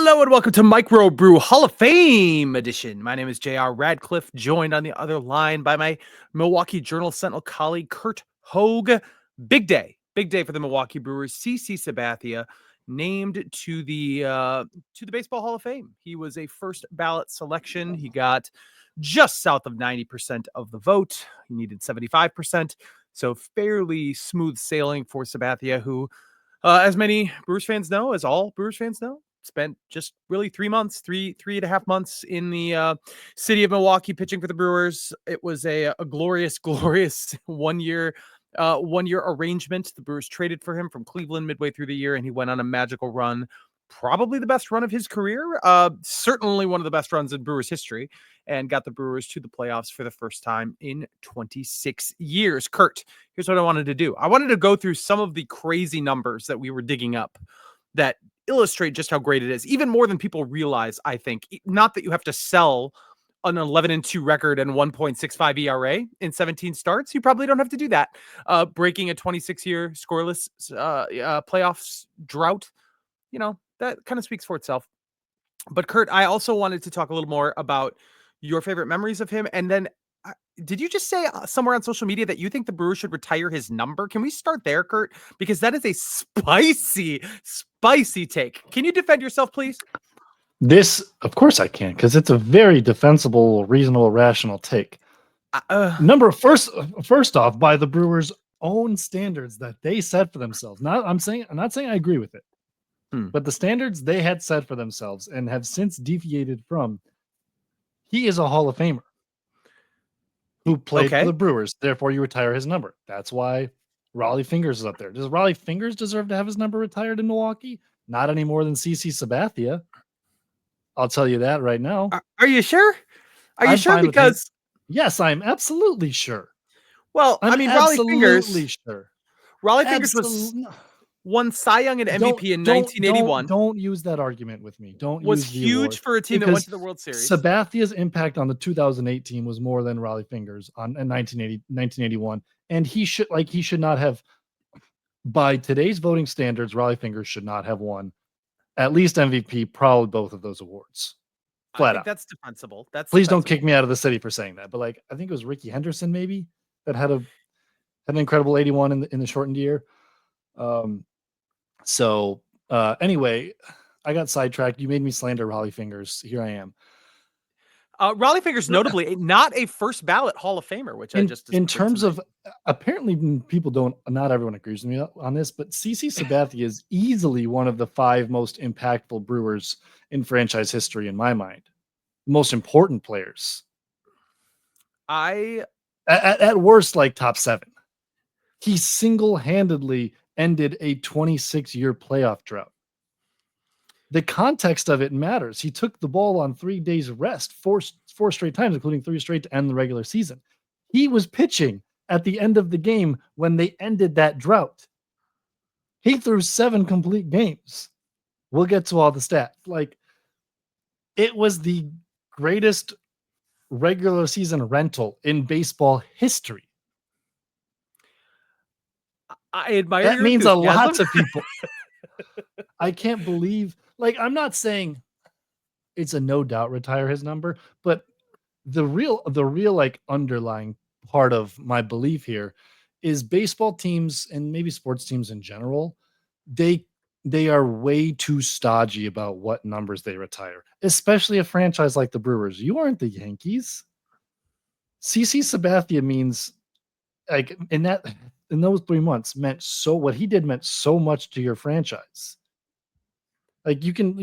Hello and welcome to Micro Brew Hall of Fame edition. My name is JR Radcliffe, joined on the other line by my Milwaukee Journal Sentinel colleague, Curt Hogg. Big day for the Milwaukee Brewers. CC Sabathia named to the Baseball Hall of Fame. He was a first ballot selection. He got just south of 90% of the vote. He needed 75%. So fairly smooth sailing for Sabathia, who, as many Brewers fans know, as all Brewers fans know, spent just really 3 months, three and a half months in the city of Milwaukee pitching for the Brewers. It was a glorious 1 year arrangement. The Brewers traded for him from Cleveland midway through the year, and he went on a magical run. Probably the best run of his career. Certainly one of the best runs in Brewers history, and got the Brewers to the playoffs for the first time in 26 years. Curt, here's what I wanted to do. I wanted to go through some of the crazy numbers that we were digging up that illustrate just how great it is, even more than people realize, I think. Not that you have to sell an 11-2 record and 1.65 ERA in 17 starts. You probably don't have to do that. Breaking a 26-year scoreless playoffs drought, that kind of speaks for itself. But Curt, I also wanted to talk a little more about your favorite memories of him. And then did you just say somewhere on social media that you think the Brewers should retire his number? Can we start there, Curt? Because that is a spicy take. Can you defend yourself, please? This, of course I can, because it's a very defensible, reasonable, rational take. First off, by the Brewers' own standards that they set for themselves. I'm not saying I agree with it, but the standards they had set for themselves and have since deviated from. He is a Hall of Famer who played for the Brewers. Therefore, you retire his number. That's why Rollie Fingers is up there. Does Rollie Fingers deserve to have his number retired in Milwaukee? Not any more than CC Sabathia. I'll tell you that right now. Are you sure? I'm sure? Because yes, I'm absolutely sure. Well, Rollie Fingers. Sure. Rollie Fingers was won Cy Young and MVP in 1981. Don't use that argument with me. Was huge for a team that went to the World Series. Sabathia's impact on the 2008 team was more than Rollie Fingers in 1981, and he should not have. By today's voting standards, Rollie Fingers should not have won at least MVP, probably both of those awards. Flat out. That's defensible. Please don't kick me out of the city for saying that. But I think it was Ricky Henderson maybe that had an incredible 81 in the shortened year. Anyway, I got sidetracked. You made me slander Rollie Fingers. Here I am. Rollie Fingers, notably, not a first ballot Hall of Famer, which I just in terms of apparently people not everyone agrees with me on this, but CC Sabathia is easily one of the 5 most impactful Brewers in franchise history in my mind. Most important players. At worst, top 7. He single-handedly ended a 26-year playoff drought. The context of it matters. He took the ball on 3 days rest, four straight times, including 3 straight to end the regular season. He was pitching at the end of the game when they ended that drought. He threw 7 complete games. We'll get to all the stats. It was the greatest regular season rental in baseball history. I admire that means a lot to people. I can't believe, I'm not saying it's a no doubt retire his number, but the real underlying part of my belief here is baseball teams and maybe sports teams in general, they are way too stodgy about what numbers they retire, especially a franchise like the Brewers. You aren't the Yankees. CC Sabathia means in those 3 months what he did meant so much to your franchise.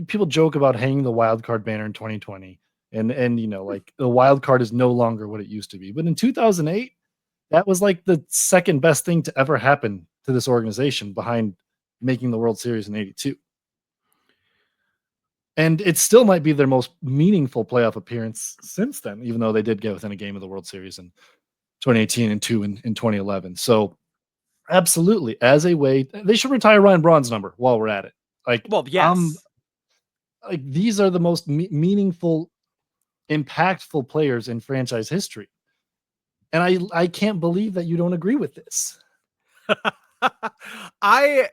People joke about hanging the wild card banner in 2020 and the wild card is no longer what it used to be. But in 2008, that was the second best thing to ever happen to this organization behind making the World Series in 82. And it still might be their most meaningful playoff appearance since then, even though they did get within a game of the World Series in 2018 and 2 in 2011. So absolutely, as a way, they should retire Ryan Braun's number while we're at it. Yes. These are the most meaningful, impactful players in franchise history. And I can't believe that you don't agree with this. I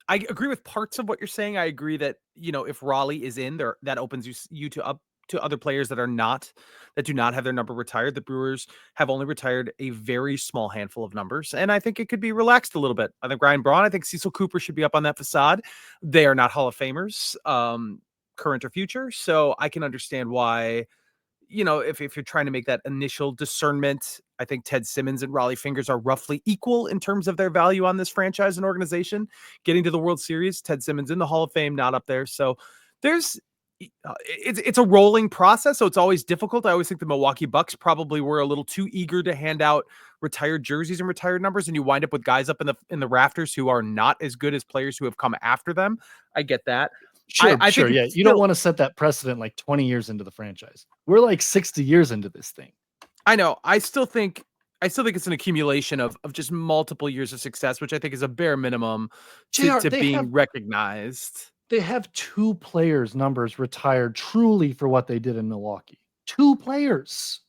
agree with parts of what you're saying. I agree that, if Raleigh is in there, that opens you to other players that do not have their number retired. The Brewers have only retired a very small handful of numbers, and I think it could be relaxed a little bit. I think Ryan Braun, I think Cecil Cooper should be up on that facade. They are not Hall of Famers, current or future, so I can understand why, if you're trying to make that initial discernment. I think Ted Simmons and Raleigh Fingers are roughly equal in terms of their value on this franchise and organization. Getting to the World Series, Ted Simmons in the Hall of Fame, not up there. So there's it's a rolling process, so it's always difficult. I always think the Milwaukee Bucks probably were a little too eager to hand out retired jerseys and retired numbers, and you wind up with guys up in the rafters who are not as good as players who have come after them. I get that. Sure, I sure. think Yeah. You don't want to set that precedent like 20 years into the franchise. We're like 60 years into this thing. I know. I still think it's an accumulation of just multiple years of success, which I think is a bare minimum JR, to being recognized. They have 2 players' numbers retired truly for what they did in Milwaukee. 2 players.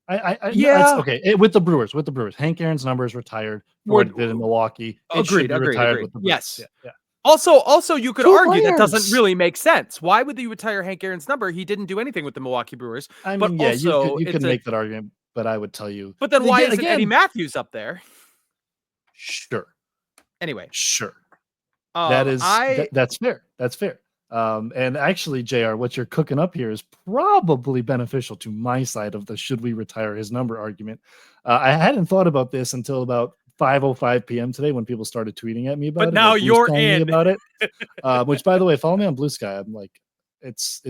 It's okay. With the Brewers. Hank Aaron's numbers retired for what he did in Milwaukee. It should be retired with the Brewers. Yes. Yeah. Also, you could 2 argue that doesn't players. really make sense. Why would you retire Hank Aaron's number? He didn't do anything with the Milwaukee Brewers. I But mean, yeah, also, you could make that argument, but I would tell you. But then why isn't Eddie Matthews up there? Sure. Anyway, sure. That's fair. That's fair. And actually, JR, what you're cooking up here is probably beneficial to my side of the should we retire his number argument. I hadn't thought about this until about 5:05 p.m. today when people started tweeting at me about it. But now you're in about it. Which, by the way, follow me on Blue Sky. I'm like, it's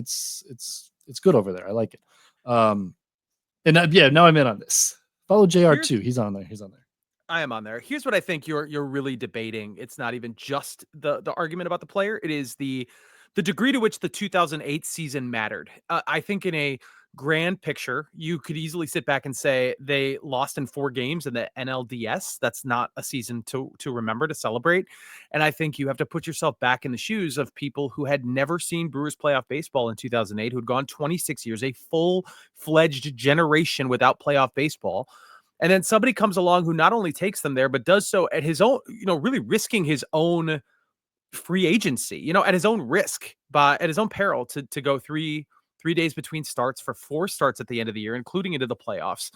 good over there. I like it. Now I'm in on this. Follow JR too. He's on there. I am on there. Here's what I think you're really debating. It's not even just the argument about the player. It is the degree to which the 2008 season mattered. I think in a grand picture, you could easily sit back and say they lost in 4 games in the NLDS. That's not a season to remember, to celebrate. And I think you have to put yourself back in the shoes of people who had never seen Brewers playoff baseball in 2008, who had gone 26 years, a full-fledged generation without playoff baseball. And then somebody comes along who not only takes them there, but does so at his own, really risking his own free agency, at his own risk, at his own peril to go three days between starts for 4 starts at the end of the year, including into the playoffs.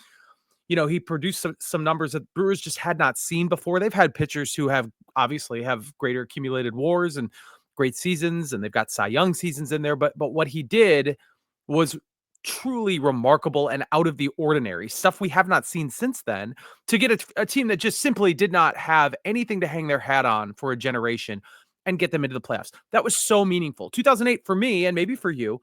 He produced some numbers that Brewers just had not seen before. They've had pitchers who obviously have greater accumulated WARs and great seasons, and they've got Cy Young seasons in there. But what he did was truly remarkable and out of the ordinary, stuff we have not seen since then, to get a team that just simply did not have anything to hang their hat on for a generation and get them into the playoffs. That was so meaningful. 2008 for me, and maybe for you,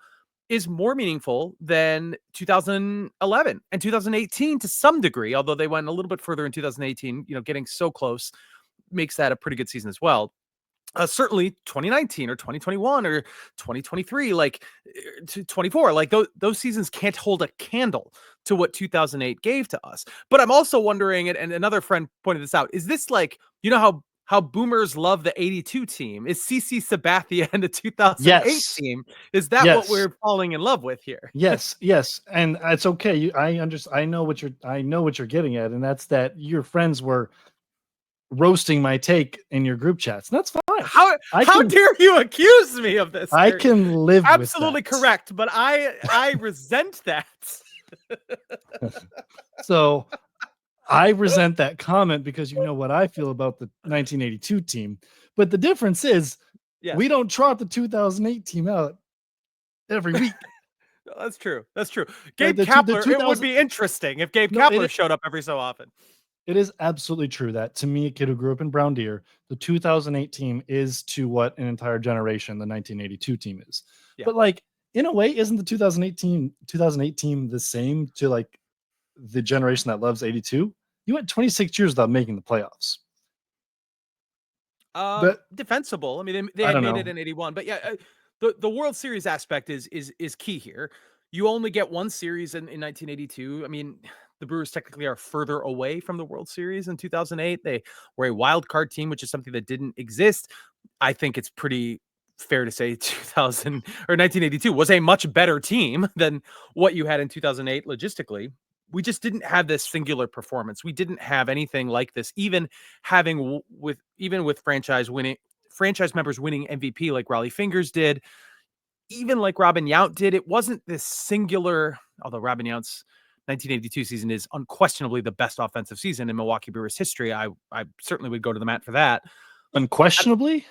is more meaningful than 2011 and 2018 to some degree, although they went a little bit further in 2018. Getting so close makes that a pretty good season as well. Certainly 2019 or 2021 or 2023, like 24, like those seasons can't hold a candle to what 2008 gave to us. But I'm also wondering, and another friend pointed this out, is this like, how boomers love the 82 team? Is CC Sabathia and the 2008 team? Is that what we're falling in love with here? Yes. And it's okay. I know what you're getting at, and that's that your friends were roasting my take in your group chats. That's fine. How dare you accuse me of this? I can live absolutely with that. Correct, but I resent that. So I resent that comment because you know what I feel about the 1982 team. But the difference is we don't trot the 2008 team out every week. That's true. Gabe Kapler, it would be interesting if Gabe Kapler showed up every so often. It is absolutely true that, to me, a kid who grew up in Brown Deer, the 2008 team is to what an entire generation the 1982 team is. Yeah. But like, in a way, isn't the 2008 team the same to like the generation that loves 82? You went 26 years without making the playoffs. But defensible. I mean, they had made it in 81, but yeah, the World Series aspect is key here. You only get one series in 1982. I mean, the Brewers technically are further away from the World Series in 2008. They were a wild card team, which is something that didn't exist. I think it's pretty fair to say 1982 was a much better team than what you had in 2008 logistically. we just didn't have this singular performance. We didn't have anything like this, even with franchise members winning MVP like Raleigh Fingers did, even like Robin Yount did. It wasn't this singular, although Robin Yount's 1982 season is unquestionably the best offensive season in Milwaukee Brewers history. I certainly would go to the mat for that. Unquestionably?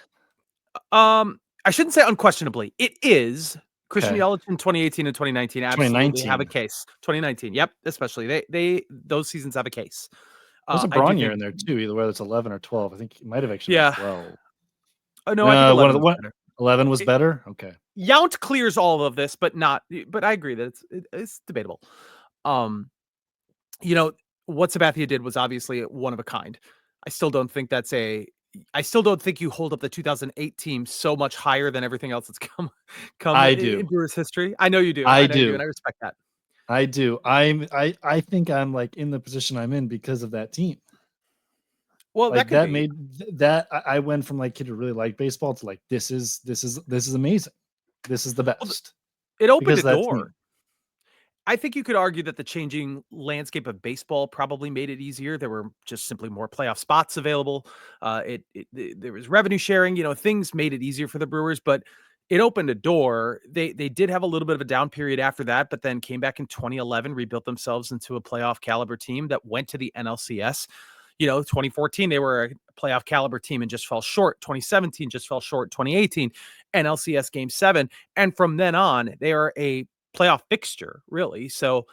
I shouldn't say unquestionably. It is. Christian Yelich in 2018 and 2019 absolutely have a case. 2019, yep, especially those seasons have a case. There's a Braun year in there too, either whether it's 11 or 12. I think it might have actually been 12. Oh no, I think 11 was better. Okay. Yount clears all of this, but I agree that it's debatable. What Sabathia did was obviously one of a kind. I still don't think you hold up the 2008 team so much higher than everything else that's come in Brewers history. I know you do. I do, and I respect that. I do. I think I'm like in the position I'm in because of that team. Well, like that made that I went from like kid who really liked baseball to like this is amazing. This is the best. It opened a door. I think you could argue that the changing landscape of baseball probably made it easier. There were just simply more playoff spots available. There was revenue sharing. Things made it easier for the Brewers, but it opened a door. They did have a little bit of a down period after that, but then came back in 2011, rebuilt themselves into a playoff caliber team that went to the NLCS. 2014, they were a playoff caliber team and just fell short. 2017 just fell short. 2018, NLCS Game 7. And from then on, they are a playoff fixture, really. So,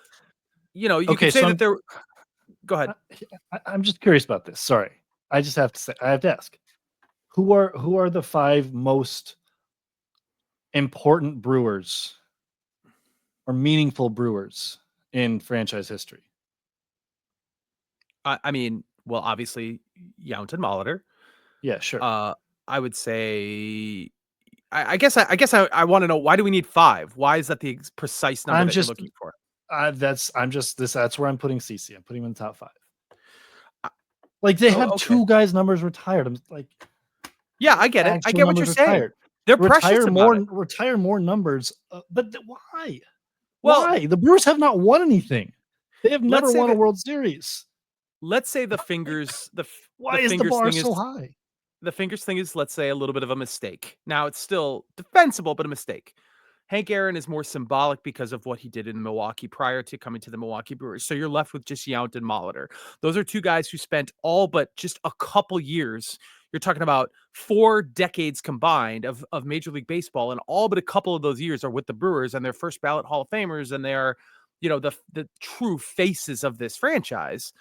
you could say that they're... Go ahead. I'm just curious about this. Sorry. I have to ask. Who are the 5 most important Brewers or meaningful Brewers in franchise history? Well, obviously, Yount and Molitor. Yeah, sure. I would say, I guess I want to know, why do we need 5? Why is that the precise number you're looking for? That's where I'm putting CC. I'm putting him in the top 5. Like they have 2 guys' numbers retired. I'm like, yeah, I get it. I get what you're saying. They're precious about it. Retire more numbers, but why? Well, why? The Brewers have not won anything. They have never won a World Series. Let's say the Fingers. Why is the bar so high? The Fingers thing is, let's say, a little bit of a mistake. Now it's still defensible, but a mistake. Hank Aaron is more symbolic because of what he did in Milwaukee prior to coming to the Milwaukee Brewers. So you're left with just Yount and Molitor. Those are 2 guys who spent all but just a couple years. You're talking about 4 decades combined of Major League Baseball, and all but a couple of those years are with the Brewers, and they're first ballot Hall of Famers, and they are, the true faces of this franchise.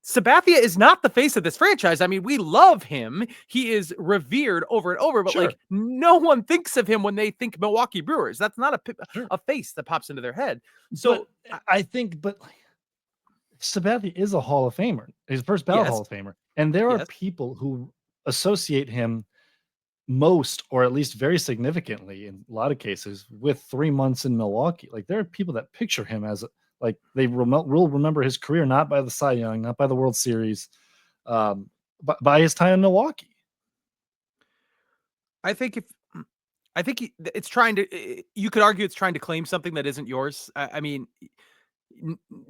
Sabathia is not the face of this franchise. I mean, we love him. He is revered over and over, but like no one thinks of him when they think Milwaukee Brewers. That's not a face that pops into their head. So I think, Sabathia is a Hall of Famer. He's first ballot Hall of Famer. And there are people who associate him most, or at least very significantly in a lot of cases, with 3 months in Milwaukee. Like there are people that picture him as like they will remember his career not by the Cy Young, not by the World Series, but by his time in Milwaukee. I think it's trying to. You could argue it's trying to claim something that isn't yours. I mean,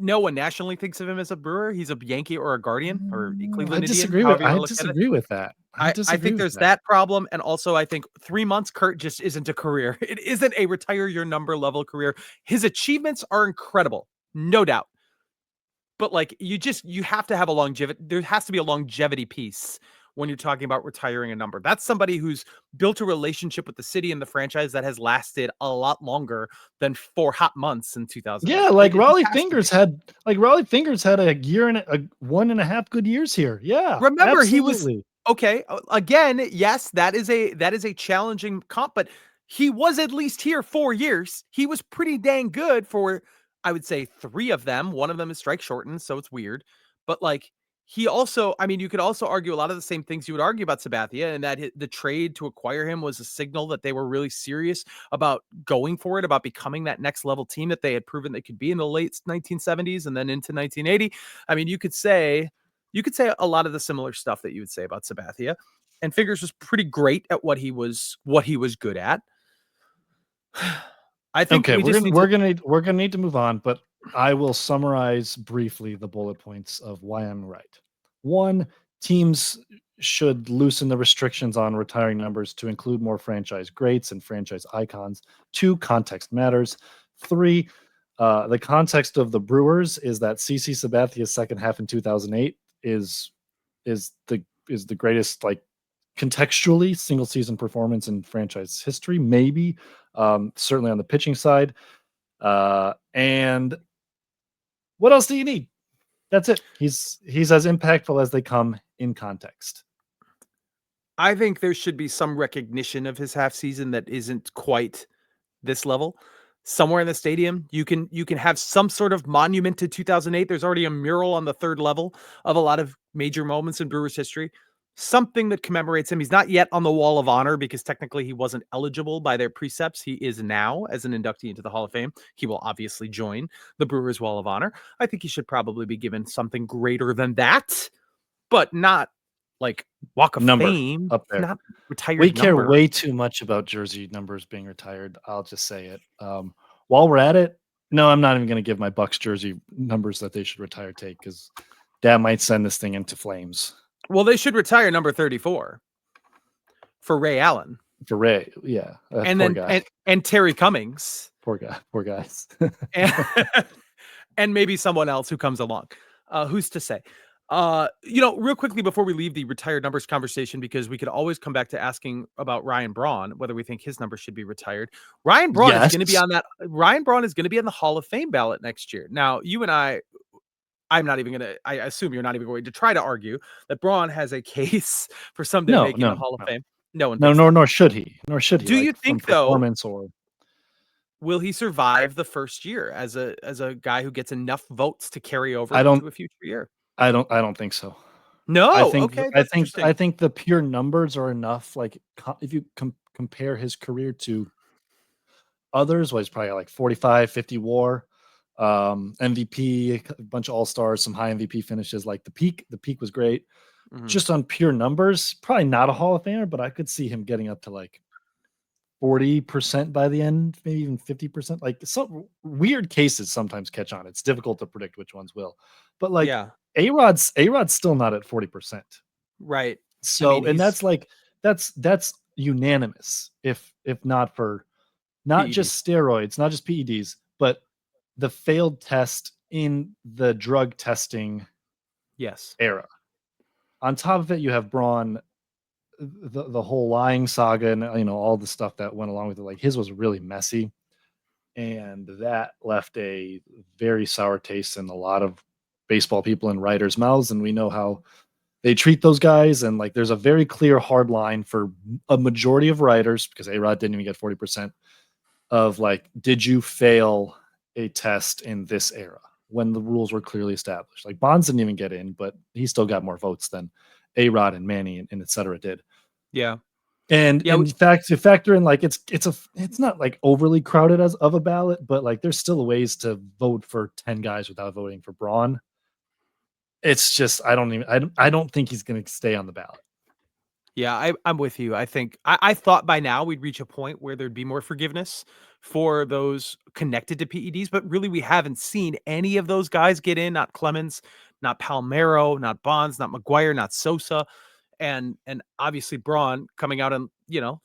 no one nationally thinks of him as a Brewer. He's a Yankee or a Guardian or Cleveland Indian. I disagree with that. I think there's that problem, and also I think 3 months, Curt, just isn't a career. It isn't a retire your number level career. His achievements are incredible. No doubt. But like you have to have a longevity. There has to be a longevity piece when you're talking about retiring a number. That's somebody who's built a relationship with the city and the franchise that has lasted a lot longer than 4 hot months in 2000. Yeah, like Raleigh Fingers had a year and a 1.5 good years here. Yeah. Remember, absolutely. He was okay. Again, yes, that is a challenging comp, but he was at least here 4 years. He was pretty dang good for, I would say, 3 of them. One of them is strike shortened, so it's weird. But like he also, I mean, you could also argue a lot of the same things you would argue about Sabathia, and that the trade to acquire him was a signal that they were really serious about going for it, about becoming that next level team that they had proven they could be in the late 1970s and then into 1980. I mean, you could say a lot of the similar stuff that you would say about Sabathia, and Fingers was pretty great at what he was good at. I think we're gonna need to move on, but I will summarize briefly the bullet points of why I'm right. 1, teams should loosen the restrictions on retiring numbers to include more franchise greats and franchise icons. 2, context matters. 3, the context of the Brewers is that CC Sabathia's second half in 2008 is the greatest, like, contextually single season performance in franchise history, maybe. Certainly on the pitching side. And what else do you need? That's it. He's as impactful as they come in context. I think there should be some recognition of his half season that isn't quite this level. Somewhere in the stadium, you can have some sort of monument to 2008. There's already a mural on the third level of a lot of major moments in Brewers history. Something that commemorates him. He's not yet on the Wall of Honor because technically he wasn't eligible by their precepts. He is now as an inductee into the Hall of Fame. He will obviously join the Brewers Wall of Honor. I think he should probably be given something greater than that, but not like Walk of Number Fame, up there. not retired We care number. way too much about jersey numbers being retired. I'll just say it. While we're at it, no, I'm not even going to give my Bucks jersey numbers that they should retire take because that might send this thing into flames. Well, they should retire number 34 for Ray Allen. For Ray, yeah, And poor then guy. and Terry Cummings. Poor guys. and maybe someone else who comes along. Who's to say? Real quickly before we leave the retired numbers conversation, because we could always come back to asking about Ryan Braun, whether we think his number should be retired. Ryan Braun is going to be on that. Ryan Braun is going to be on the Hall of Fame ballot next year. Now, you and I'm not even going to, I assume you're not even going to try to argue that Braun has a case for someday making the Hall of Fame. No one thinks nor should he. Nor should he. Do you think, though, performance or will he survive the first year as a guy who gets enough votes to carry over into a future year? I don't think so. No. Okay, that's interesting. I think the pure numbers are enough. Like if you compare his career to others, he's probably like 45, 50 WAR, MVP, a bunch of all-stars, some high MVP finishes. Like the peak was great. Mhm. Just on pure numbers, probably not a Hall of Famer, but I could see him getting up to like 40% by the end, maybe even 50%. Like some weird cases sometimes catch on. It's difficult to predict which ones will. But like Yeah. A-Rod's still not at 40%. Right. So and that's unanimous, if not for not PEDs. just steroids, not just PEDs, but the failed test in the drug testing era. On top of it, you have Braun, the whole lying saga and all the stuff that went along with it. Like his was really messy, and that left a very sour taste in a lot of baseball people and writers' mouths. And we know how they treat those guys. And like there's a very clear hard line for a majority of writers, because A-Rod didn't even get 40%, of like, did you fail a test in this era when the rules were clearly established? Like Bonds didn't even get in, but he still got more votes than A-Rod and Manny and et cetera did. Yeah. And in fact, to factor in, like it's not like overly crowded as of a ballot, but like there's still ways to vote for 10 guys without voting for Braun. It's just I don't think he's going to stay on the ballot. Yeah, I'm with you. I think I thought by now we'd reach a point where there'd be more forgiveness for those connected to PEDs, but really we haven't seen any of those guys get in. Not Clemens, not Palmeiro, not Bonds, not McGuire, not Sosa, and obviously Braun coming out and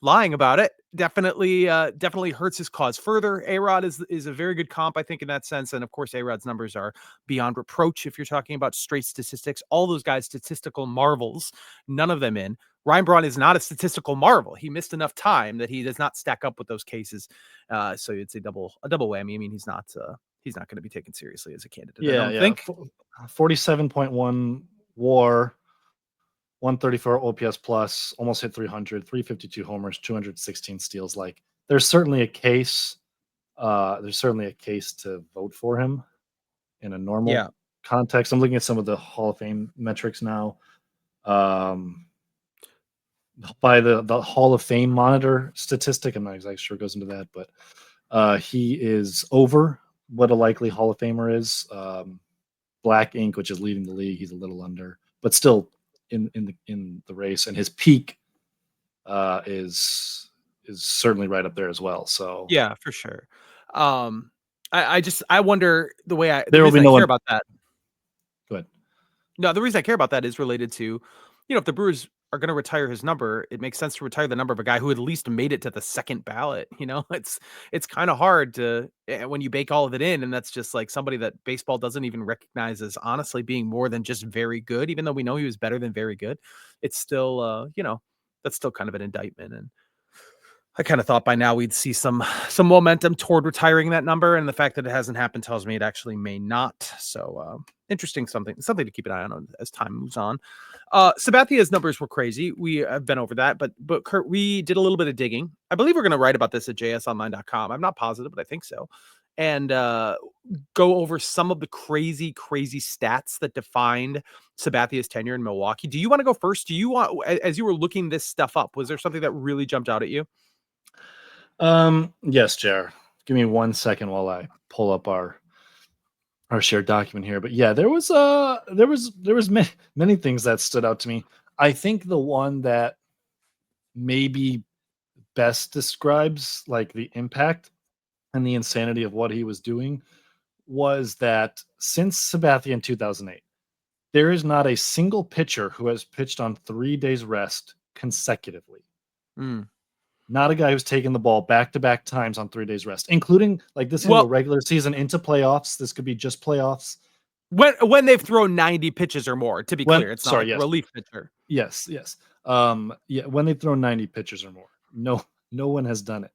lying about it definitely hurts his cause further. A-Rod is a very good comp, I think, in that sense, and of course A-Rod's numbers are beyond reproach if you're talking about straight statistics. All those guys, statistical marvels, none of them in. Ryan Braun is not a statistical marvel. He missed enough time that he does not stack up with those cases. So it's a double whammy. I mean, he's not going to be taken seriously as a candidate. I don't think. 47.1 WAR, 134 OPS plus, almost hit 300, 352 homers, 216 steals. Like there's certainly a case. There's certainly a case to vote for him in a normal context. I'm looking at some of the Hall of Fame metrics now. By the Hall of Fame monitor statistic, I'm not exactly sure it goes into that, but he is over what a likely Hall of Famer is. Black ink, which is leading the league, he's a little under, but still in the race. And his peak is certainly right up there as well. So yeah, for sure. I wonder the There will reason be I no care one. about that. Go ahead. No, the reason I care about that is related to, if the Brewers are going to retire his number, it makes sense to retire the number of a guy who at least made it to the second ballot. It's kind of hard to when you bake all of it in, and that's just like somebody that baseball doesn't even recognize as honestly being more than just very good, even though we know he was better than very good. It's still, that's still kind of an indictment. And I kind of thought by now we'd see some momentum toward retiring that number, and the fact that it hasn't happened tells me it actually may not. So interesting, something to keep an eye on as time moves on. Sabathia's numbers were crazy. We have been over that, but Curt, we did a little bit of digging. I believe we're going to write about this at jsonline.com. I'm not positive, but I think so. And go over some of the crazy stats that defined Sabathia's tenure in Milwaukee. Do you want to go first? Do you want, as you were looking this stuff up, was there something that really jumped out at you? Yes, JR. Give me 1 second while I pull up our shared document here. But yeah, there was many things that stood out to me. I think the one that maybe best describes like the impact and the insanity of what he was doing was that since Sabathia in 2008, there is not a single pitcher who has pitched on 3 days rest consecutively. Mm. Not a guy who's taken the ball back-to-back times on 3 days rest, including like this can go Well, regular season into playoffs. This could be just playoffs. when they've thrown 90 pitches or more, to be When clear, it's not sorry, like a yes. relief pitcher. Yes, yes. Yeah, when they've thrown 90 pitches or more. No one has done it.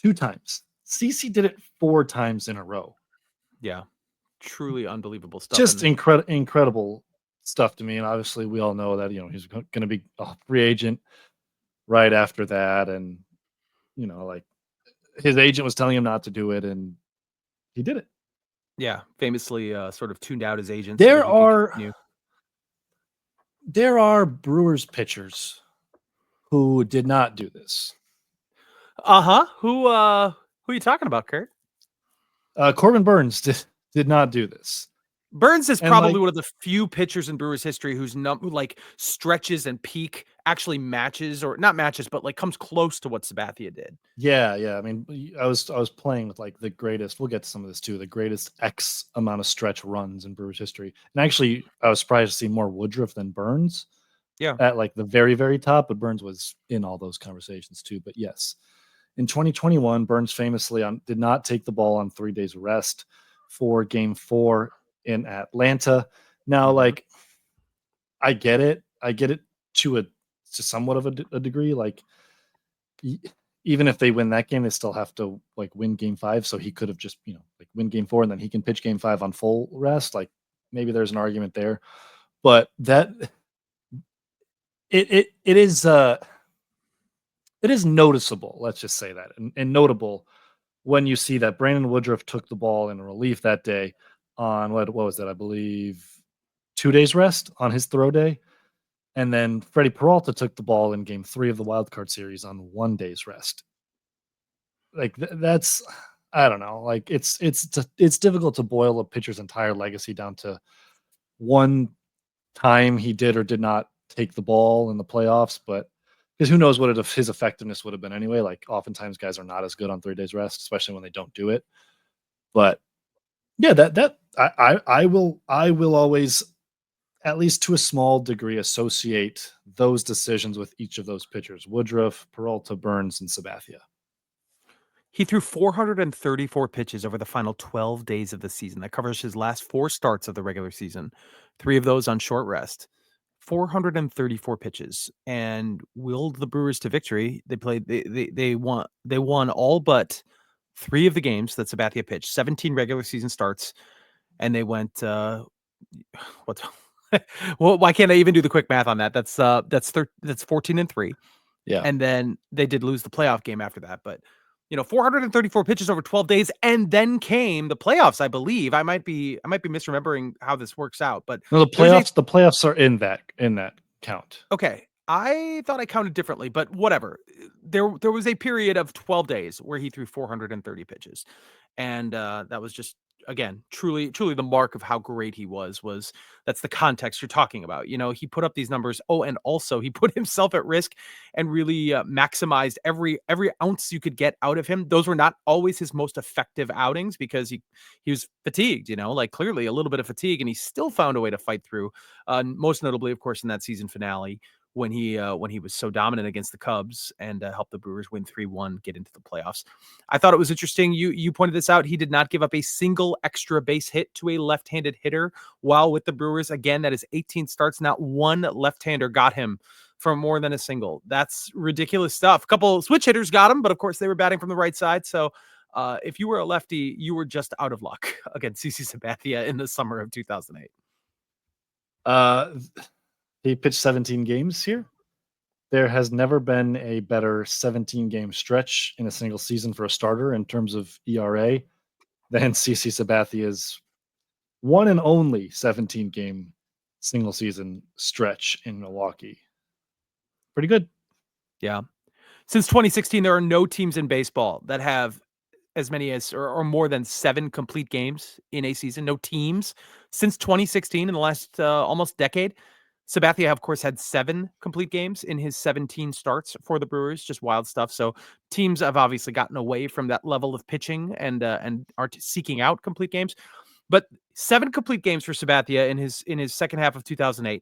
2 times. CC did it 4 times in a row. Yeah, truly unbelievable stuff. Just And incredible stuff to me, and obviously we all know that, he's gonna be a free agent right after that, and, like, his agent was telling him not to do it, and he did it. yeah, famously sort of tuned out his agent so that There he could are continue. there are Brewers pitchers who did not do this. Who are you talking about, Curt? Corbin Burns did not do this. Burns is And, probably like one of the few pitchers in Brewers history who like stretches and peak actually matches, or not matches, but like comes close to what Sabathia did. yeah, I mean, I was playing with, like, the greatest we'll get to some of this too, the greatest X amount of stretch runs in Brewers history. And actually, I was surprised to see more Woodruff than Burns Yeah. at, like, the very, very top, but Burns was in all those conversations too. But yes, in 2021, Burns famously did not take the ball on 3 days rest for Game 4 in Atlanta. Now, like, I get it. I get it to somewhat of a degree. Like, even if they win that game, they still have to like win Game 5. So he could have just like win Game 4 and then he can pitch Game 5 on full rest. Like, maybe there's an argument there, but that it is noticeable. Let's just say that, and notable when you see that Brandon Woodruff took the ball in relief that day on what was that? I believe 2 days rest on his throw day. And then Freddie Peralta took the ball in Game 3 of the wild card series on 1 day's rest. Like, that's I don't know. Like, it's difficult to boil a pitcher's entire legacy down to one time he did or did not take the ball in the playoffs, but because who knows what his effectiveness would have been anyway. Like, oftentimes guys are not as good on 3 days rest, especially when they don't do it. But yeah, that I will always, at least to a small degree, associate those decisions with each of those pitchers: Woodruff, Peralta, Burns, and Sabathia. He threw 434 pitches over the final 12 days of the season. That covers his last 4 starts of the regular season, 3 of those on short rest. 434 pitches and willed the Brewers to victory. They won all but 3 of the games that Sabathia pitched, 17 regular season starts, and they went what well, why can't I even do the quick math on that? That's 14-3. Yeah. And then they did lose the playoff game after that, but 434 pitches over 12 days, and then came the playoffs, I believe. I might be misremembering how this works out, but No, the playoffs are in that count. okay. I thought I counted differently, but whatever. There was a period of 12 days where he threw 430 pitches. And that was just again, truly the mark of how great he was that's the context you're talking about. He put up these numbers. Oh, and also he put himself at risk and really maximized every ounce you could get out of him. Those were not always his most effective outings because he was fatigued, like clearly a little bit of fatigue, and he still found a way to fight through. Most notably, of course, in that season finale, when he was so dominant against the Cubs and helped the Brewers win 3-1, get into the playoffs. I thought it was interesting. You pointed this out. He did not give up a single extra base hit to a left-handed hitter while with the Brewers. Again, that is 18 starts. Not one left-hander got him for more than a single. That's ridiculous stuff. A couple switch hitters got him, but of course they were batting from the right side. So if you were a lefty, you were just out of luck against CC Sabathia in the summer of 2008. He pitched 17 games here. There has never been a better 17-game stretch in a single season for a starter in terms of ERA than CC Sabathia's one and only 17-game single season stretch in Milwaukee. Pretty good. Yeah. Since 2016, there are no teams in baseball that have as many as or more than 7 complete games in a season. No teams since 2016, in the last almost decade. Sabathia, of course, had 7 complete games in his 17 starts for the Brewers. Just wild stuff. So teams have obviously gotten away from that level of pitching and are seeking out complete games. But 7 complete games for Sabathia in his second half of 2008.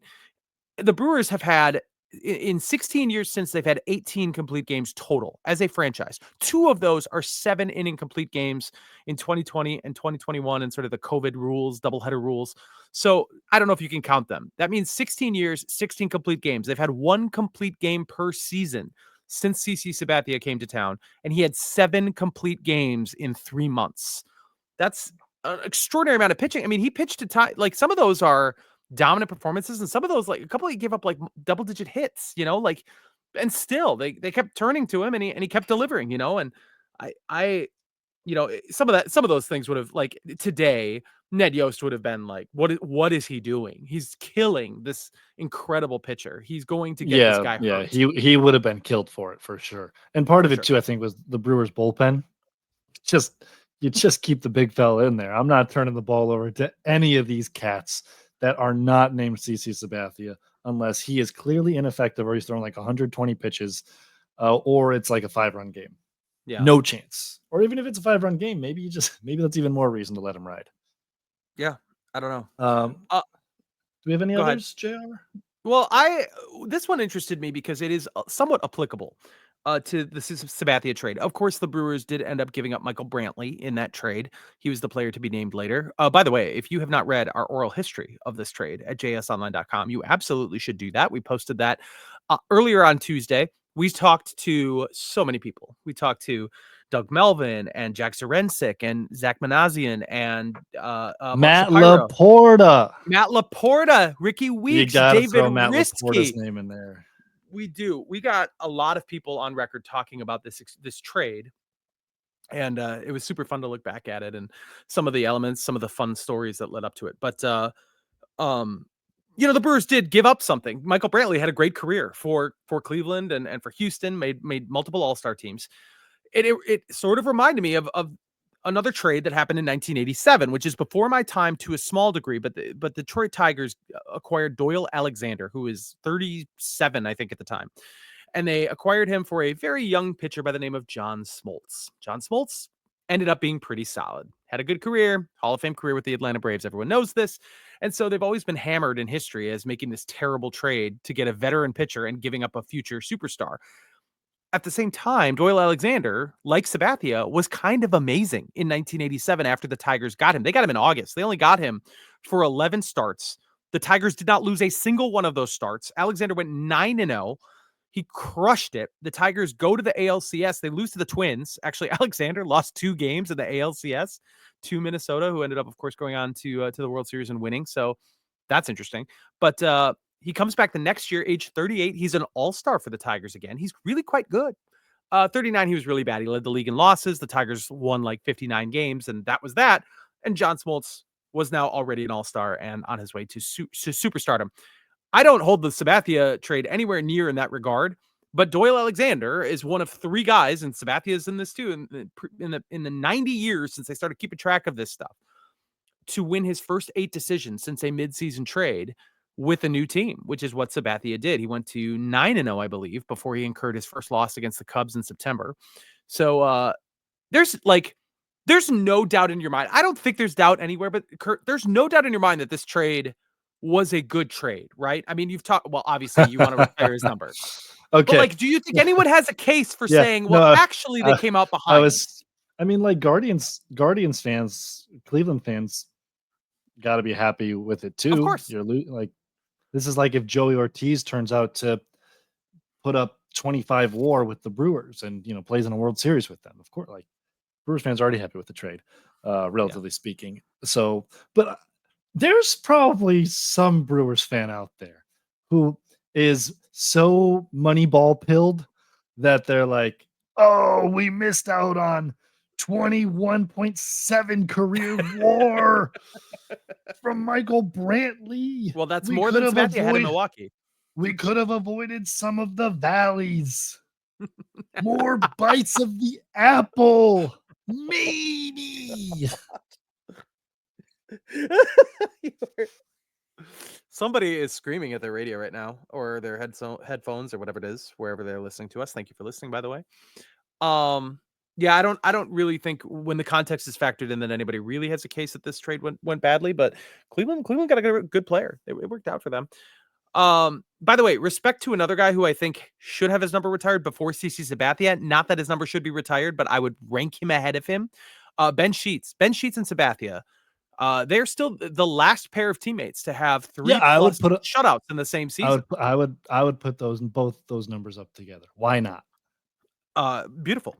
The Brewers have had, in 16 years since, they've had 18 complete games total as a franchise. 2 of those are 7-inning complete games in 2020 and 2021, and sort of the COVID rules, doubleheader rules. So I don't know if you can count them. That means 16 years, 16 complete games. They've had 1 complete game per season since CC Sabathia came to town, and he had 7 complete games in 3 months. That's an extraordinary amount of pitching. I mean, he pitched to time, like some of those are dominant performances, and some of those, like a couple, he gave up like double-digit hits, like, and still they kept turning to him, and he kept delivering, and I some of those things would have, like, today Ned Yost would have been like, what is he doing? He's killing this incredible pitcher. He's going to get this guy hurt. He would have been killed for it for sure. And part of it too, I think, was the Brewers bullpen. You just keep the big fella in there. I'm not turning the ball over to any of these cats that are not named CC Sabathia unless he is clearly ineffective or he's throwing like 120 pitches or it's like a 5-run game. Yeah. No chance. Or even if it's a 5-run game, maybe that's even more reason to let him ride. Yeah. I don't know. Do we have any others, JR? Well, this one interested me because it is somewhat applicable to the Sabathia trade. Of course, the Brewers did end up giving up Michael Brantley in that trade. He was the player to be named later. By the way, if you have not read our oral history of this trade at jsonline.com, you absolutely should do that. We posted that earlier on Tuesday. We talked to so many people. We talked to Doug Melvin and Jack Zarensic and Zach Manassian and Matt Laporta, Ricky Weeks, you gotta David throw Matt Risky. Laporta's name in there. We do. We got a lot of people on record talking about this trade, and it was super fun to look back at it and some of the elements, some of the fun stories that led up to it. But the Brewers did give up something. Michael Brantley had a great career for Cleveland and for Houston, made multiple All-Star teams. It sort of reminded me of another trade that happened in 1987, which is before my time to a small degree, but the Detroit Tigers acquired Doyle Alexander, who is 37, I think, at the time. And they acquired him for a very young pitcher by the name of John Smoltz. John Smoltz ended up being pretty solid. Had a good career, Hall of Fame career with the Atlanta Braves. Everyone knows this. And so they've always been hammered in history as making this terrible trade to get a veteran pitcher and giving up a future superstar. At the same time, Doyle Alexander, like Sabathia, was kind of amazing in 1987 after the Tigers got him. They got him in August. They only got him for 11 starts. The Tigers did not lose a single one of those starts. Alexander went 9-0. He crushed it. The Tigers go to the ALCS. They lose to the Twins. Actually, Alexander lost 2 games in the ALCS to Minnesota, who ended up, of course, going on to the World Series and winning. So that's interesting. But he comes back the next year, age 38. He's an all-star for the Tigers again. He's really quite good. 39, he was really bad. He led the league in losses. The Tigers won like 59 games, and that was that. And John Smoltz was now already an all-star and on his way to superstardom. I don't hold the Sabathia trade anywhere near in that regard, but Doyle Alexander is one of 3 guys, and Sabathia's in this too, in the 90 years since they started keeping track of this stuff. to win his first 8 decisions since a midseason trade with a new team, which is what Sabathia did. He went to 9-0, I believe, before he incurred his first loss against the Cubs in September. So there's no doubt in your mind. I don't think there's doubt anywhere, but Curt, there's no doubt in your mind that this trade was a good trade, right? I mean, you've talked, well, obviously you want to retire his number. Okay. But like, do you think anyone has a case for Yeah, saying, well, no, actually they came out behind? I mean, like Guardians fans, Cleveland fans got to be happy with it too. Of course. You're like, this is like if Joey Ortiz turns out to put up 25 WAR with the Brewers and plays in a World Series with them. Of course, like Brewers fans are already happy with the trade, relatively speaking. So, but there's probably some Brewers fan out there who is so Moneyball pilled that they're like, oh, we missed out on 21.7 career WAR from Michael Brantley. Well, that's We more could than have Sabathia had in Milwaukee. We could have avoided some of the valleys. More bites of the apple. Maybe. Somebody is screaming at their radio right now, or their headphones, or whatever it is, wherever they're listening to us. Thank you for listening, by the way. Yeah, I don't really think when the context is factored in that anybody really has a case that this trade went badly, but Cleveland got a good player. It worked out for them. By the way, respect to another guy who I think should have his number retired before CC Sabathia. Not that his number should be retired, but I would rank him ahead of him. Ben Sheets and Sabathia. They're still the last pair of teammates to have 3+ shutouts in the same season. I would put both those numbers up together. Why not? Beautiful.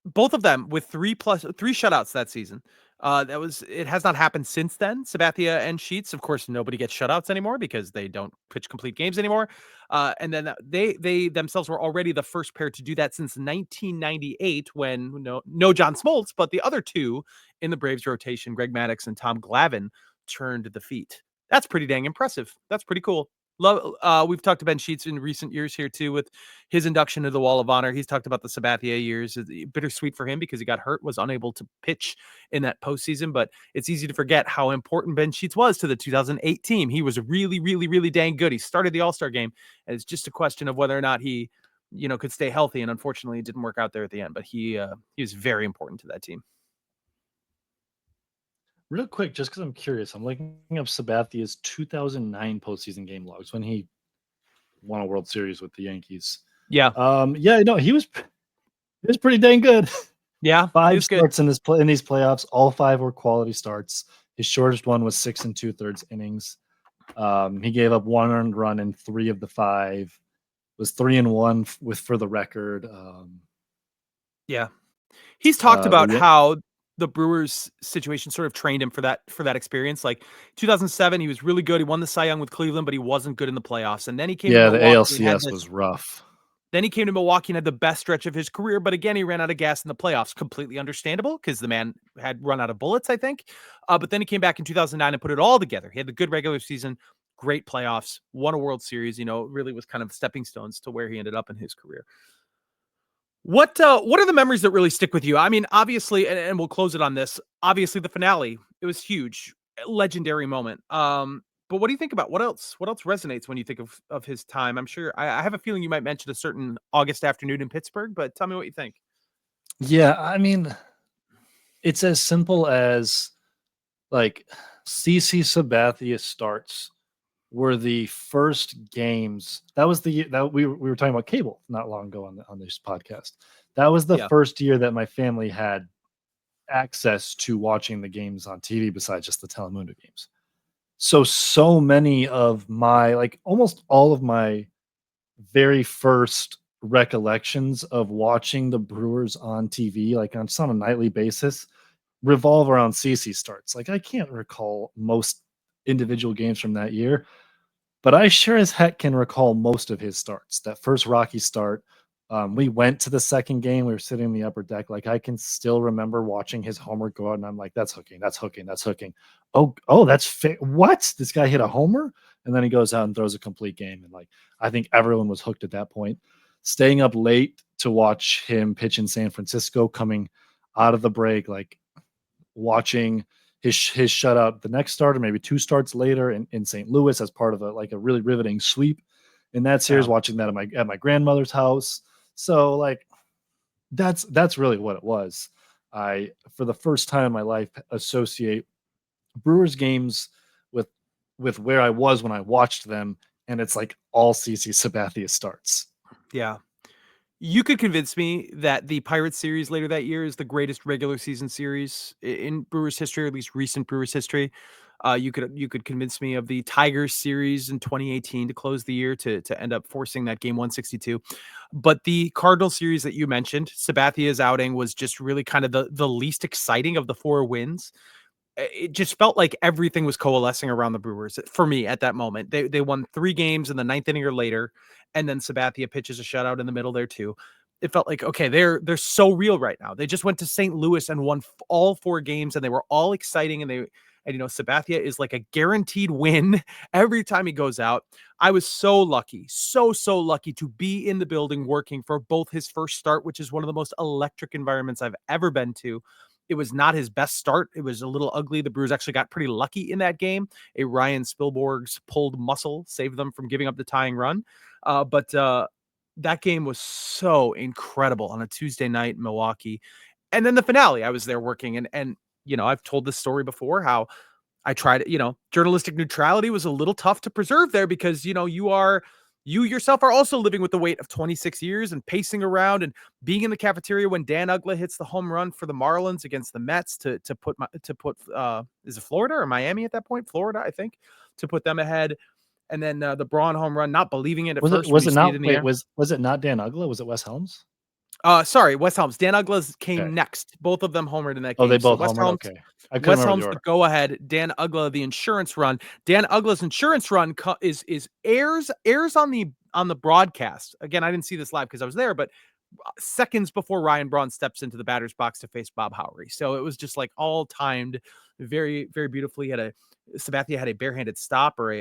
Both of them with 3 shutouts that season. It has not happened since then. Sabathia and Sheets, of course, nobody gets shutouts anymore because they don't pitch complete games anymore. And then they themselves were already the first pair to do that since 1998, when no John Smoltz, but the other two in the Braves rotation, Greg Maddux and Tom Glavine, turned the feet. That's pretty dang impressive. That's pretty cool. We've talked to Ben Sheets in recent years here too with his induction to the Wall of Honor. He's talked about the Sabathia years. It's bittersweet for him because he got hurt, was unable to pitch in that postseason. But it's easy to forget how important Ben Sheets was to the 2008 team. He was really, really, really dang good. He started the All-Star game, and it's just a question of whether or not he, could stay healthy. And unfortunately, it didn't work out there at the end. But he was very important to that team. Real quick, just because I'm curious, I'm looking up Sabathia's 2009 postseason game logs when he won a World Series with the Yankees. Yeah. He was pretty dang good. Yeah. 5 starts in these playoffs. All 5 were quality starts. His shortest one was 6 2/3 innings. He gave up 1 earned run in 3 of the 5. Was 3-1 for the record. Yeah. He's talked about how the Brewers situation sort of trained him for that experience. Like 2007, he was really good. He won the Cy Young with Cleveland, but he wasn't good in the playoffs. And then he came to Milwaukee. The ALCS was rough. Then he came to Milwaukee and had the best stretch of his career. But again, he ran out of gas in the playoffs. Completely understandable because the man had run out of bullets, I think. But then he came back in 2009 and put it all together. He had the good regular season, great playoffs, won a World Series. Really was kind of stepping stones to where he ended up in his career. What are the memories that really stick with you? I mean, obviously, and we'll close it on this. Obviously, the finale, it was huge, legendary moment. But what do you think about what else? What else resonates when you think of his time? I'm sure I have a feeling you might mention a certain August afternoon in Pittsburgh, but tell me what you think. Yeah, I mean, it's as simple as like CC Sabathia starts were the first games. That was the year that we were talking about cable not long ago on this podcast. That was the first year that my family had access to watching the games on TV besides just the Telemundo games. So many of my, like almost all of my very first recollections of watching the Brewers on TV, like on a nightly basis, revolve around CC starts. Like I can't recall most individual games from that year, but I sure as heck can recall most of his starts. That first Rocky start, we went to the second game. We were sitting in the upper deck. Like I can still remember watching his homer go out, and I'm like, "That's hooking. That's hooking. That's hooking." Oh, that's what? This guy hit a homer, and then he goes out and throws a complete game. And like, I think everyone was hooked at that point. Staying up late to watch him pitch in San Francisco, coming out of the break, like watching his shutout the next start, or maybe 2 starts later in St. Louis as part of a really riveting sweep in that series. Yeah. Watching that at my grandmother's house. So like that's really what it was. I, for the first time in my life, associate Brewers games with where I was when I watched them, and it's like all CC Sabathia starts. Yeah. You could convince me that the Pirates series later that year is the greatest regular season series in Brewers history, or at least recent Brewers history. You could convince me of the Tigers series in 2018 to close the year to end up forcing that game 162. But the Cardinal series that you mentioned, Sabathia's outing was just really kind of the least exciting of the 4 wins. It just felt like everything was coalescing around the Brewers for me at that moment. They won 3 games in the 9th inning or later, and then Sabathia pitches a shutout in the middle there too. It felt like, okay, they're so real right now. They just went to St. Louis and won all 4 games, and they were all exciting. And Sabathia is like a guaranteed win every time he goes out. I was so lucky, so lucky to be in the building working for both his first start, which is one of the most electric environments I've ever been to. It was not his best start. It was a little ugly. The Brewers actually got pretty lucky in that game. A Ryan Spilborgh's pulled muscle saved them from giving up the tying run. But that game was so incredible on a Tuesday night in Milwaukee. And then the finale, I was there working, and I've told this story before, how I tried, journalistic neutrality was a little tough to preserve there, because, you yourself are also living with the weight of 26 years and pacing around and being in the cafeteria when Dan Uggla hits the home run for the Marlins against the Mets to put is it Florida or Miami at that point? Florida, I think, to put them ahead. And then the Braun home run, not believing it at first when you see it in the air. Was it not Dan Uggla? Was it Wes Helms? Sorry, Wes Helms. Dan Uggla came Okay. next. Both of them homered in that Oh, game. they both Wes homered? Helms, Okay. I couldn't Wes remember Helms the the order. go ahead. Dan Uggla the insurance run. Dan Uggla's insurance run is airs on the broadcast. Again, I didn't see this live because I was there, but seconds before Ryan Braun steps into the batter's box to face Bob Howery. So it was just like all timed very, very beautifully. Sabathia had a barehanded stop, or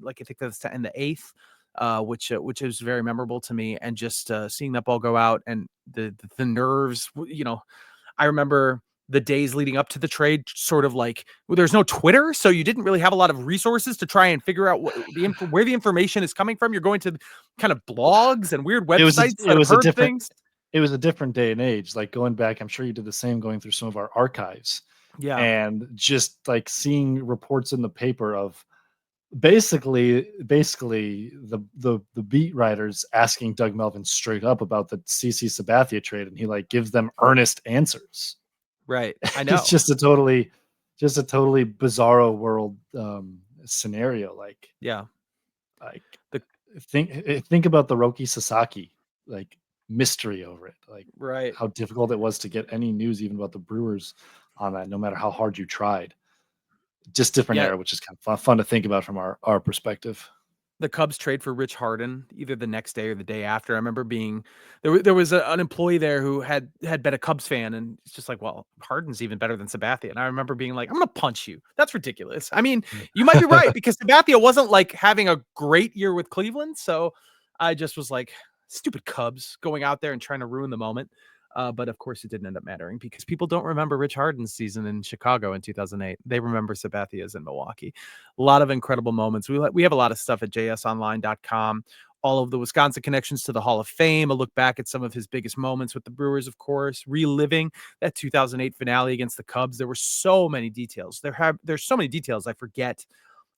like I think that's to end the 8th. Which is very memorable to me, and just seeing that ball go out, and the nerves. I remember the days leading up to the trade, sort of like, there's no Twitter, so you didn't really have a lot of resources to try and figure out where the information is coming from. You're going to kind of blogs and weird websites that have heard things. It was a different day and age. Like, going back, I'm sure you did the same, going through some of our archives, Yeah, and just like seeing reports in the paper of basically the beat writers asking Doug Melvin straight up about the CC Sabathia trade, and he like gives them earnest answers. right. I know. It's just a totally bizarro world scenario. Like, Yeah. like think about the Roki Sasaki like mystery over it. Like, Right. how difficult it was to get any news even about the Brewers on that, no matter how hard you tried. Just different era, which is kind of fun to think about from our perspective. The Cubs trade for Rich Harden either the next day or the day after. I remember there was an employee there who had been a Cubs fan, and it's just like, well, Harden's even better than Sabathia. And I remember being like, I'm going to punch you. That's ridiculous. I mean, you might be right, because Sabathia wasn't like having a great year with Cleveland. So I just was like, stupid Cubs going out there and trying to ruin the moment. But of course, it didn't end up mattering, because people don't remember Rich Harden's season in Chicago in 2008. They remember Sabathia's in Milwaukee. A lot of incredible moments. We have a lot of stuff at jsonline.com. All of the Wisconsin connections to the Hall of Fame, a look back at some of his biggest moments with the Brewers, of course, reliving that 2008 finale against the Cubs. There were so many details. There's so many details I forget.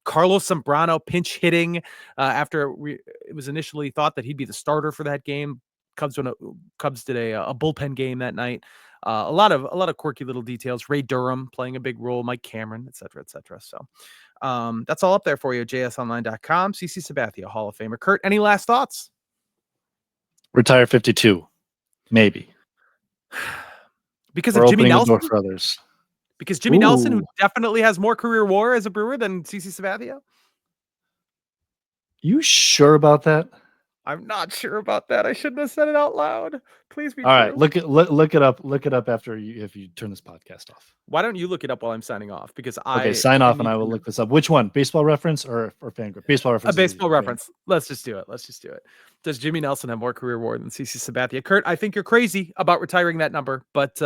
Carlos Zambrano pinch hitting after it was initially thought that he'd be the starter for that game. Cubs did a bullpen game that night. A lot of quirky little details. Ray Durham playing a big role, Mike Cameron, et cetera, et cetera. So that's all up there for you at jsonline.com. CC Sabathia, Hall of Famer. Curt, any last thoughts? Retire 52, maybe. Because of Jimmy Nelson? For others. Because Jimmy Nelson, who definitely has more career WAR as a Brewer than CC Sabathia? You sure about that? I'm not sure about that. I shouldn't have said it out loud. Please be true. All right, look it up. Look it up if you turn this podcast off. Why don't you look it up while I'm signing off? Because sign off, and I will look this up. Which one? Baseball Reference or Fangraph? Baseball Reference. A Baseball Reference. Let's just do it. Does Jimmy Nelson have more career WAR than CC Sabathia? Curt, I think you're crazy about retiring that number, but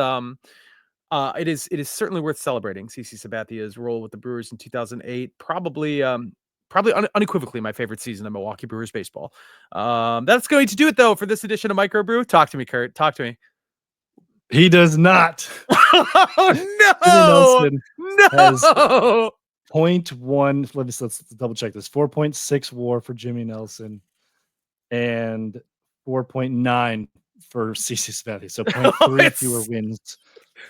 It is certainly worth celebrating CC Sabathia's role with the Brewers in 2008. Probably unequivocally my favorite season of Milwaukee Brewers baseball. That's going to do it though for this edition of Microbrew. Talk to me, Curt. Talk to me. He does not. Oh Jimmy no! Nelson has No! 0.1. Let's double check this. 4.6 WAR for Jimmy Nelson, and 4.9 for CC Sabathia. So 0.3 fewer wins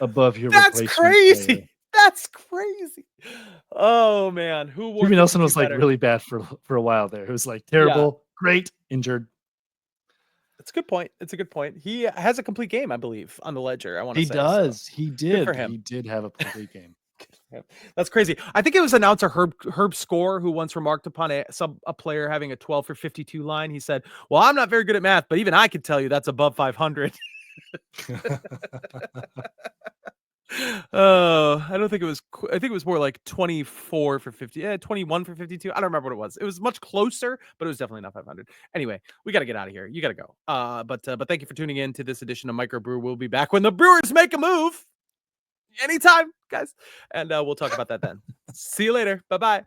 above your That's replacement crazy. player. That's crazy. Oh man, who wore Jimmy Nelson was 52 like better? really bad for a while there. It was like terrible, great, injured. That's a good point. It's a good point. He has a complete game, I believe, on the ledger. I want to He say does. So. He did. for him. He did have a complete game. That's crazy. I think it was announcer Herb Score who once remarked upon a player having a 12 for 52 line. He said, "Well, I'm not very good at math, but even I can tell you that's above 500." I don't think it was. I think it was more like 24 for 50. 21 for 52. I don't remember what it was. It was much closer, but it was definitely not 500. Anyway, we got to get out of here. You got to go. But thank you for tuning in to this edition of Microbrew. We'll be back when the Brewers make a move. Anytime, guys. And we'll talk about that then. See you later. Bye-bye.